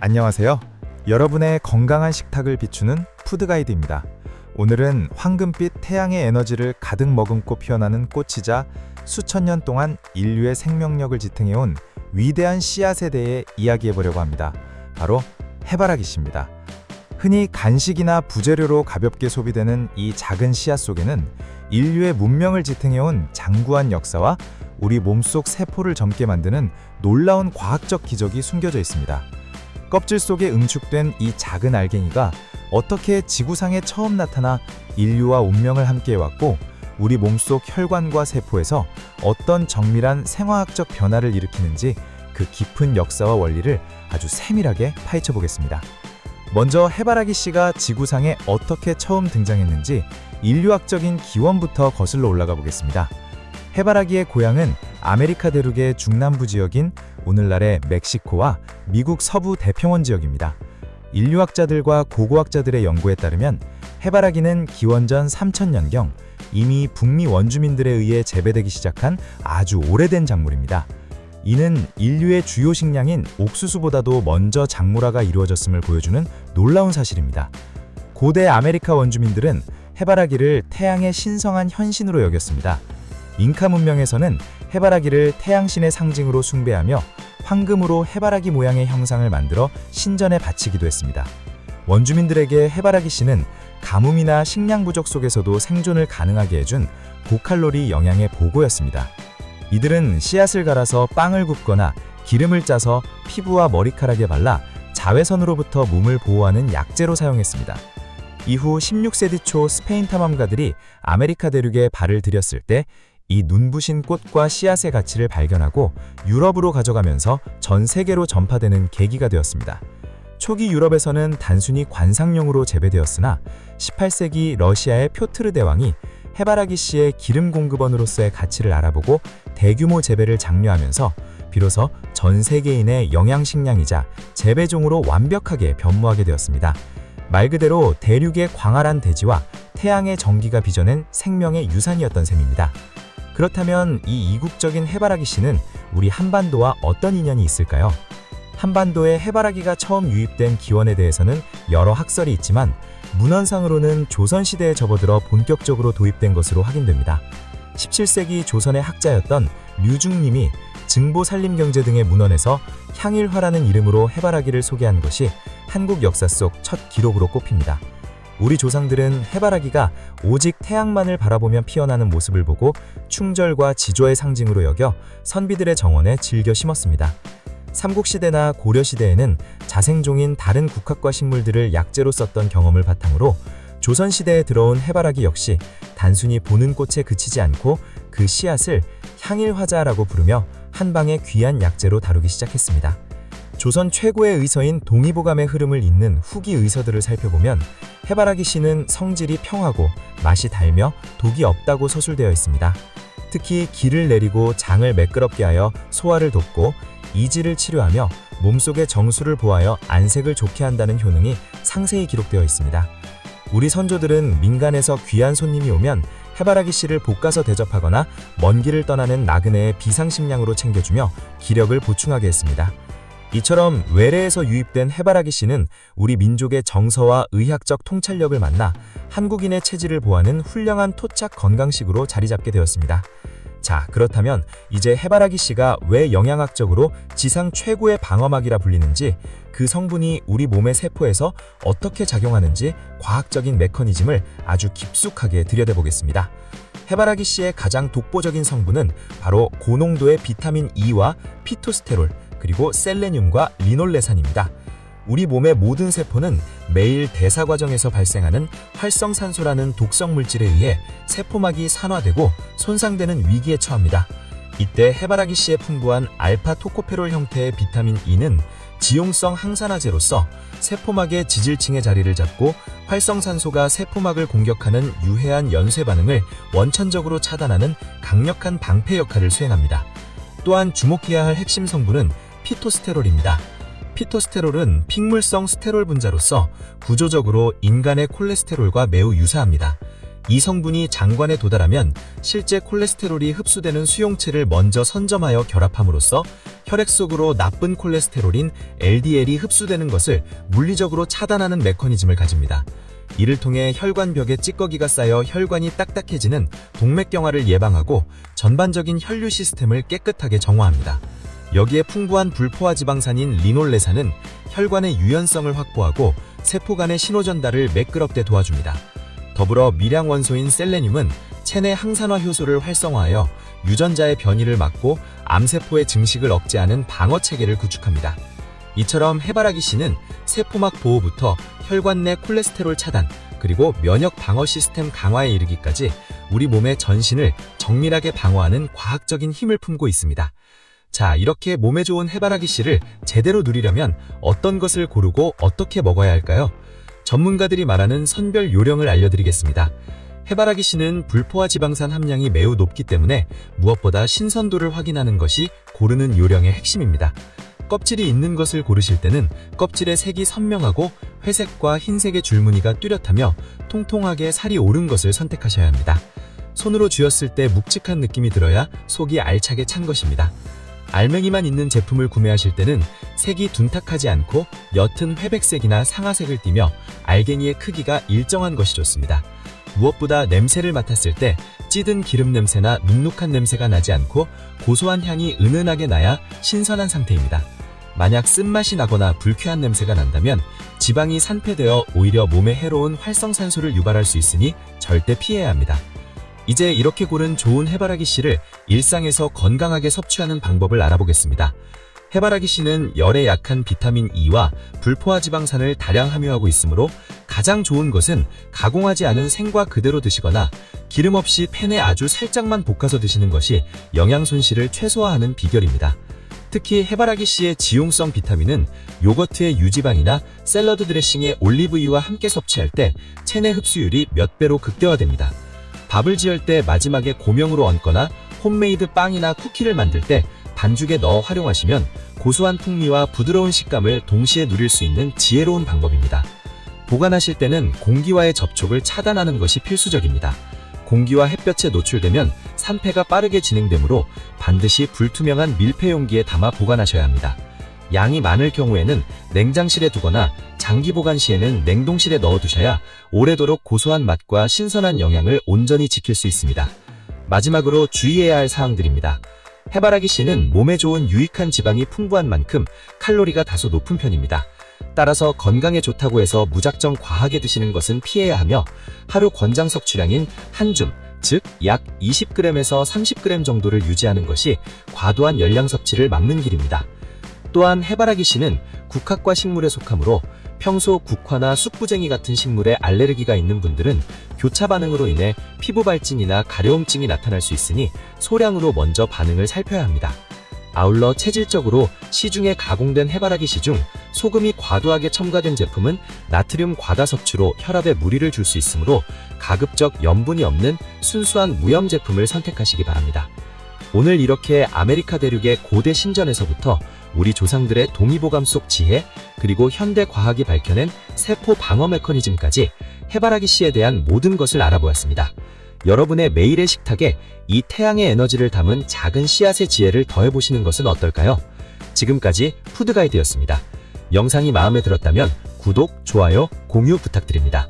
안녕하세요. 여러분의 건강한 식탁을 비추는 푸드가이드입니다. 오늘은 황금빛 태양의 에너지를 가득 머금고 피어나는 꽃이자 수천 년 동안 인류의 생명력을 지탱해온 위대한 씨앗에 대해 이야기해보려고 합니다. 바로 해바라기 씨입니다. 흔히 간식이나 부재료로 가볍게 소비되는 이 작은 씨앗 속에는 인류의 문명을 지탱해온 장구한 역사와 우리 몸속 세포를 젊게 만드는 놀라운 과학적 기적이 숨겨져 있습니다. 껍질 속에 응축된 이 작은 알갱이가 어떻게 지구상에 처음 나타나 인류와 운명을 함께해왔고 우리 몸속 혈관과 세포에서 어떤 정밀한 생화학적 변화를 일으키는지 그 깊은 역사와 원리를 아주 세밀하게 파헤쳐 보겠습니다. 먼저 해바라기 씨가 지구상에 어떻게 처음 등장했는지 인류학적인 기원부터 거슬러 올라가 보겠습니다. 해바라기의 고향은 아메리카 대륙의 중남부 지역인 오늘날의 멕시코와 미국 서부 대평원 지역입니다. 인류학자들과 고고학자들의 연구에 따르면 해바라기는 기원전 3000년경 이미 북미 원주민들에 의해 재배되기 시작한 아주 오래된 작물입니다. 이는 인류의 주요 식량인 옥수수보다도 먼저 작물화가 이루어졌음을 보여주는 놀라운 사실입니다. 고대 아메리카 원주민들은 해바라기를 태양의 신성한 현신으로 여겼습니다. 잉카 문명에서는 해바라기를 태양신의 상징으로 숭배하며 황금으로 해바라기 모양의 형상을 만들어 신전에 바치기도 했습니다. 원주민들에게 해바라기 씨는 가뭄이나 식량 부족 속에서도 생존을 가능하게 해준 고칼로리 영양의 보고였습니다. 이들은 씨앗을 갈아서 빵을 굽거나 기름을 짜서 피부와 머리카락에 발라 자외선으로부터 몸을 보호하는 약재로 사용했습니다. 이후 16세기 초 스페인 탐험가들이 아메리카 대륙에 발을 들였을 때 이 눈부신 꽃과 씨앗의 가치를 발견하고 유럽으로 가져가면서 전 세계로 전파되는 계기가 되었습니다. 초기 유럽에서는 단순히 관상용으로 재배되었으나 18세기 러시아의 표트르 대왕이 해바라기 씨의 기름 공급원으로서의 가치를 알아보고 대규모 재배를 장려하면서 비로소 전 세계인의 영양식량이자 재배종으로 완벽하게 변모하게 되었습니다. 말 그대로 대륙의 광활한 대지와 태양의 전기가 빚어낸 생명의 유산이었던 셈입니다. 그렇다면 이 이국적인 해바라기 씨는 우리 한반도와 어떤 인연이 있을까요? 한반도에 해바라기가 처음 유입된 기원에 대해서는 여러 학설이 있지만 문헌상으로는 조선시대에 접어들어 본격적으로 도입된 것으로 확인됩니다. 17세기 조선의 학자였던 류중님이 증보살림경제 등의 문헌에서 향일화라는 이름으로 해바라기를 소개한 것이 한국 역사 속 첫 기록으로 꼽힙니다. 우리 조상들은 해바라기가 오직 태양만을 바라보며 피어나는 모습을 보고 충절과 지조의 상징으로 여겨 선비들의 정원에 즐겨 심었습니다. 삼국시대나 고려시대에는 자생종인 다른 국화과 식물들을 약재로 썼던 경험을 바탕으로 조선시대에 들어온 해바라기 역시 단순히 보는 꽃에 그치지 않고 그 씨앗을 향일화자라고 부르며 한방의 귀한 약재로 다루기 시작했습니다. 조선 최고의 의서인 동의보감의 흐름을 잇는 후기 의서들을 살펴보면 해바라기 씨는 성질이 평하고 맛이 달며 독이 없다고 서술되어 있습니다. 특히 기를 내리고 장을 매끄럽게 하여 소화를 돕고 이지를 치료하며 몸속의 정수를 보하여 안색을 좋게 한다는 효능이 상세히 기록되어 있습니다. 우리 선조들은 민간에서 귀한 손님이 오면 해바라기 씨를 볶아서 대접하거나 먼 길을 떠나는 나그네의 비상식량으로 챙겨주며 기력을 보충하게 했습니다. 이처럼 외래에서 유입된 해바라기 씨는 우리 민족의 정서와 의학적 통찰력을 만나 한국인의 체질을 보하는 훌륭한 토착 건강식으로 자리 잡게 되었습니다. 자, 그렇다면 이제 해바라기 씨가 왜 영양학적으로 지상 최고의 방어막이라 불리는지, 그 성분이 우리 몸의 세포에서 어떻게 작용하는지 과학적인 메커니즘을 아주 깊숙하게 들여다보겠습니다. 해바라기 씨의 가장 독보적인 성분은 바로 고농도의 비타민 E와 피토스테롤, 그리고 셀레늄과 리놀레산입니다. 우리 몸의 모든 세포는 매일 대사 과정에서 발생하는 활성산소라는 독성 물질에 의해 세포막이 산화되고 손상되는 위기에 처합니다. 이때 해바라기 씨에 풍부한 알파 토코페롤 형태의 비타민 E는 지용성 항산화제로서 세포막의 지질층의 자리를 잡고 활성산소가 세포막을 공격하는 유해한 연쇄 반응을 원천적으로 차단하는 강력한 방패 역할을 수행합니다. 또한 주목해야 할 핵심 성분은 피토스테롤입니다. 피토스테롤은 픽물성 스테롤 분자로서 구조적으로 인간의 콜레스테롤과 매우 유사합니다. 이 성분이 장관에 도달하면 실제 콜레스테롤이 흡수되는 수용체를 먼저 선점하여 결합함으로써 혈액 속으로 나쁜 콜레스테롤인 LDL이 흡수되는 것을 물리적으로 차단하는 메커니즘을 가집니다. 이를 통해 혈관벽에 찌꺼기가 쌓여 혈관이 딱딱해지는 동맥경화를 예방하고 전반적인 혈류 시스템을 깨끗하게 정화합니다. 여기에 풍부한 불포화 지방산인 리놀레산은 혈관의 유연성을 확보하고 세포 간의 신호 전달을 매끄럽게 도와줍니다. 더불어 미량 원소인 셀레늄은 체내 항산화 효소를 활성화하여 유전자의 변이를 막고 암세포의 증식을 억제하는 방어 체계를 구축합니다. 이처럼 해바라기 씨는 세포막 보호부터 혈관 내 콜레스테롤 차단, 그리고 면역 방어 시스템 강화에 이르기까지 우리 몸의 전신을 정밀하게 방어하는 과학적인 힘을 품고 있습니다. 자, 이렇게 몸에 좋은 해바라기 씨를 제대로 누리려면 어떤 것을 고르고 어떻게 먹어야 할까요? 전문가들이 말하는 선별 요령을 알려드리겠습니다. 해바라기 씨는 불포화 지방산 함량이 매우 높기 때문에 무엇보다 신선도를 확인하는 것이 고르는 요령의 핵심입니다. 껍질이 있는 것을 고르실 때는 껍질의 색이 선명하고 회색과 흰색의 줄무늬가 뚜렷하며 통통하게 살이 오른 것을 선택하셔야 합니다. 손으로 쥐었을 때 묵직한 느낌이 들어야 속이 알차게 찬 것입니다. 알맹이만 있는 제품을 구매하실 때는 색이 둔탁하지 않고 옅은 회백색이나 상아색을 띠며 알갱이의 크기가 일정한 것이 좋습니다. 무엇보다 냄새를 맡았을 때 찌든 기름 냄새나 눅눅한 냄새가 나지 않고 고소한 향이 은은하게 나야 신선한 상태입니다. 만약 쓴맛이 나거나 불쾌한 냄새가 난다면 지방이 산패되어 오히려 몸에 해로운 활성산소를 유발할 수 있으니 절대 피해야 합니다. 이제 이렇게 고른 좋은 해바라기 씨를 일상에서 건강하게 섭취하는 방법을 알아보겠습니다. 해바라기 씨는 열에 약한 비타민 E와 불포화 지방산을 다량 함유하고 있으므로 가장 좋은 것은 가공하지 않은 생과 그대로 드시거나 기름 없이 팬에 아주 살짝만 볶아서 드시는 것이 영양 손실을 최소화하는 비결입니다. 특히 해바라기 씨의 지용성 비타민은 요거트의 유지방이나 샐러드 드레싱의 올리브유와 함께 섭취할 때 체내 흡수율이 몇 배로 극대화됩니다. 밥을 지을 때 마지막에 고명으로 얹거나 홈메이드 빵이나 쿠키를 만들 때 반죽에 넣어 활용하시면 고소한 풍미와 부드러운 식감을 동시에 누릴 수 있는 지혜로운 방법입니다. 보관하실 때는 공기와의 접촉을 차단하는 것이 필수적입니다. 공기와 햇볕에 노출되면 산패가 빠르게 진행되므로 반드시 불투명한 밀폐 용기에 담아 보관하셔야 합니다. 양이 많을 경우에는 냉장실에 두거나 장기 보관 시에는 냉동실에 넣어두셔야 오래도록 고소한 맛과 신선한 영양을 온전히 지킬 수 있습니다. 마지막으로 주의해야 할 사항들입니다. 해바라기 씨는 몸에 좋은 유익한 지방이 풍부한 만큼 칼로리가 다소 높은 편입니다. 따라서 건강에 좋다고 해서 무작정 과하게 드시는 것은 피해야 하며 하루 권장 섭취량인 한 줌, 즉 약 20g에서 30g 정도를 유지하는 것이 과도한 열량 섭취를 막는 길입니다. 또한 해바라기 씨는 국화과 식물에 속하므로 평소 국화나 쑥부쟁이 같은 식물에 알레르기가 있는 분들은 교차 반응으로 인해 피부 발진이나 가려움증이 나타날 수 있으니 소량으로 먼저 반응을 살펴야 합니다. 아울러 체질적으로 시중에 가공된 해바라기 씨 중 소금이 과도하게 첨가된 제품은 나트륨 과다 섭취로 혈압에 무리를 줄 수 있으므로 가급적 염분이 없는 순수한 무염 제품을 선택하시기 바랍니다. 오늘 이렇게 아메리카 대륙의 고대 신전에서부터 우리 조상들의 동의보감 속 지혜, 그리고 현대 과학이 밝혀낸 세포 방어 메커니즘까지 해바라기 씨에 대한 모든 것을 알아보았습니다. 여러분의 매일의 식탁에 이 태양의 에너지를 담은 작은 씨앗의 지혜를 더해보시는 것은 어떨까요? 지금까지 푸드가이드였습니다. 영상이 마음에 들었다면 구독, 좋아요, 공유 부탁드립니다.